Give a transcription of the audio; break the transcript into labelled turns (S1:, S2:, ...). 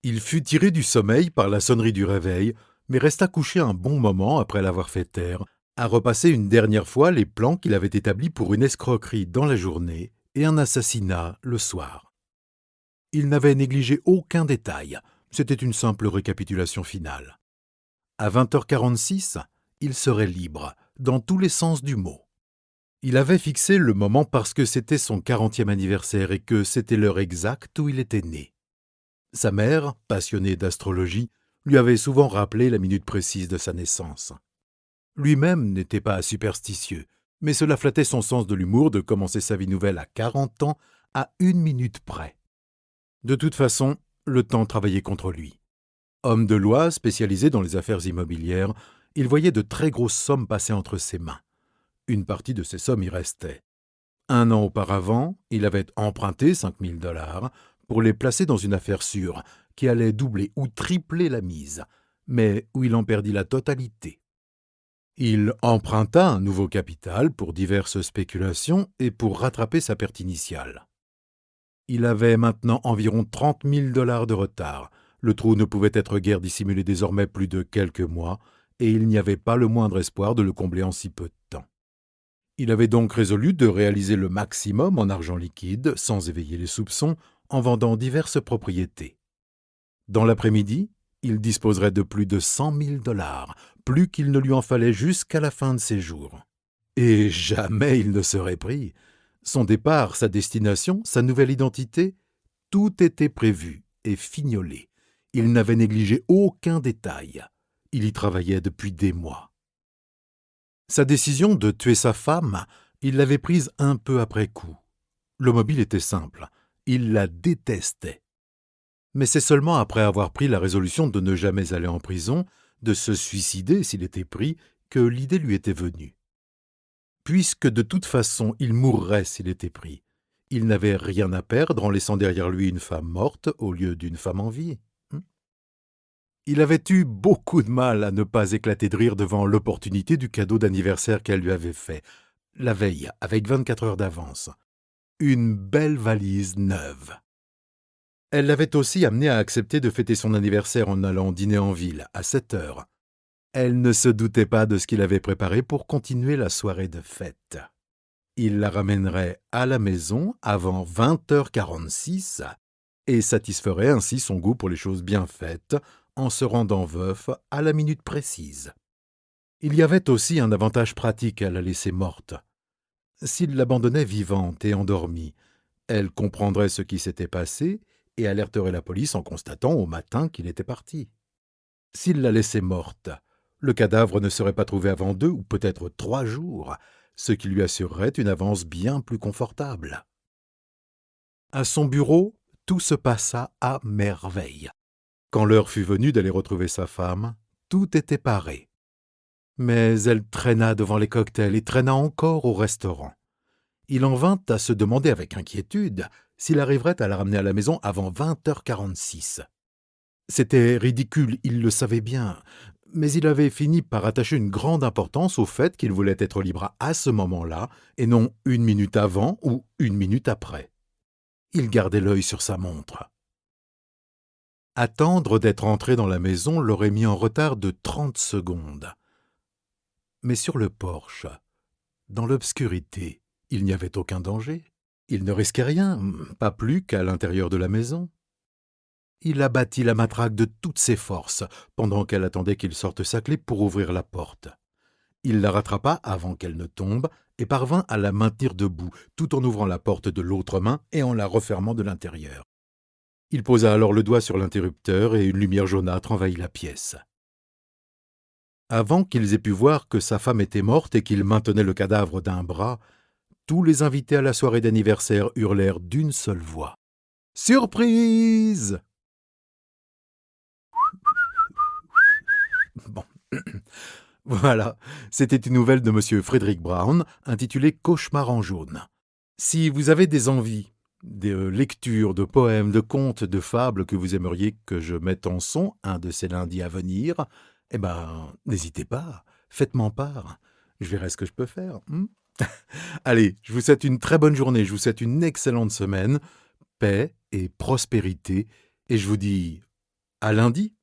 S1: Il fut tiré du sommeil par la sonnerie du réveil, mais resta couché un bon moment après l'avoir fait taire, à repasser une dernière fois les plans qu'il avait établis pour une escroquerie dans la journée et un assassinat le soir. Il n'avait négligé aucun détail, c'était une simple récapitulation finale. À 20h46, il serait libre, dans tous les sens du mot. Il avait fixé le moment parce que c'était son 40e anniversaire et que c'était l'heure exacte où il était né. Sa mère, passionnée d'astrologie, lui avait souvent rappelé la minute précise de sa naissance. Lui-même n'était pas superstitieux, mais cela flattait son sens de l'humour de commencer sa vie nouvelle à 40 ans à 1 minute près. De toute façon, le temps travaillait contre lui. Homme de loi spécialisé dans les affaires immobilières, il voyait de très grosses sommes passer entre ses mains. Une partie de ces sommes y restait. 1 an auparavant, il avait emprunté 5 000 $ pour les placer dans une affaire sûre, qui allait doubler ou tripler la mise, mais où il en perdit la totalité. Il emprunta un nouveau capital pour diverses spéculations et pour rattraper sa perte initiale. Il avait maintenant environ 30 000 $ de retard. Le trou ne pouvait être guère dissimulé désormais plus de quelques mois, et il n'y avait pas le moindre espoir de le combler en si peu de temps. Il avait donc résolu de réaliser le maximum en argent liquide, sans éveiller les soupçons, en vendant diverses propriétés. Dans l'après-midi, il disposerait de plus de 100 000 $, plus qu'il ne lui en fallait jusqu'à la fin de ses jours. Et jamais il ne serait pris. Son départ, sa destination, sa nouvelle identité, tout était prévu et fignolé. Il n'avait négligé aucun détail. Il y travaillait depuis des mois. Sa décision de tuer sa femme, il l'avait prise un peu après coup. Le mobile était simple. Il la détestait. Mais c'est seulement après avoir pris la résolution de ne jamais aller en prison, de se suicider s'il était pris, que l'idée lui était venue. Puisque de toute façon il mourrait s'il était pris, il n'avait rien à perdre en laissant derrière lui une femme morte au lieu d'une femme en vie. Il avait eu beaucoup de mal à ne pas éclater de rire devant l'opportunité du cadeau d'anniversaire qu'elle lui avait fait, la veille, avec 24 heures d'avance. Une belle valise neuve. Elle l'avait aussi amené à accepter de fêter son anniversaire en allant dîner en ville, à 7 heures. Elle ne se doutait pas de ce qu'il avait préparé pour continuer la soirée de fête. Il la ramènerait à la maison avant 20h46 et satisferait ainsi son goût pour les choses bien faites en se rendant veuf à la minute précise. Il y avait aussi un avantage pratique à la laisser morte. S'il l'abandonnait vivante et endormie, elle comprendrait ce qui s'était passé et alerterait la police en constatant au matin qu'il était parti. S'il la laissait morte, le cadavre ne serait pas trouvé avant 2 ou peut-être 3 jours, ce qui lui assurerait une avance bien plus confortable. À son bureau, tout se passa à merveille. Quand l'heure fut venue d'aller retrouver sa femme, tout était paré. Mais elle traîna devant les cocktails et traîna encore au restaurant. Il en vint à se demander avec inquiétude s'il arriverait à la ramener à la maison avant 20h46. C'était ridicule, il le savait bien, mais il avait fini par attacher une grande importance au fait qu'il voulait être libre à ce moment-là, et non 1 minute avant ou 1 minute après. Il gardait l'œil sur sa montre. Attendre d'être entré dans la maison l'aurait mis en retard de 30 secondes. Mais sur le porche, dans l'obscurité, il n'y avait aucun danger. Il ne risquait rien, pas plus qu'à l'intérieur de la maison. Il abattit la matraque de toutes ses forces, pendant qu'elle attendait qu'il sorte sa clé pour ouvrir la porte. Il la rattrapa avant qu'elle ne tombe et parvint à la maintenir debout, tout en ouvrant la porte de l'autre main et en la refermant de l'intérieur. Il posa alors le doigt sur l'interrupteur et une lumière jaunâtre envahit la pièce. Avant qu'ils aient pu voir que sa femme était morte et qu'il maintenait le cadavre d'un bras, tous les invités à la soirée d'anniversaire hurlèrent d'une seule voix. « Surprise !» Bon. Voilà, c'était une nouvelle de M. Frédéric Brown, intitulée « Cauchemar en jaune ». Si vous avez des envies, des lectures, de poèmes, de contes, de fables que vous aimeriez que je mette en son un de ces lundis à venir, n'hésitez pas, faites-m'en part. Je verrai ce que je peux faire. Allez, je vous souhaite une très bonne journée, je vous souhaite une excellente semaine, paix et prospérité, et je vous dis À lundi.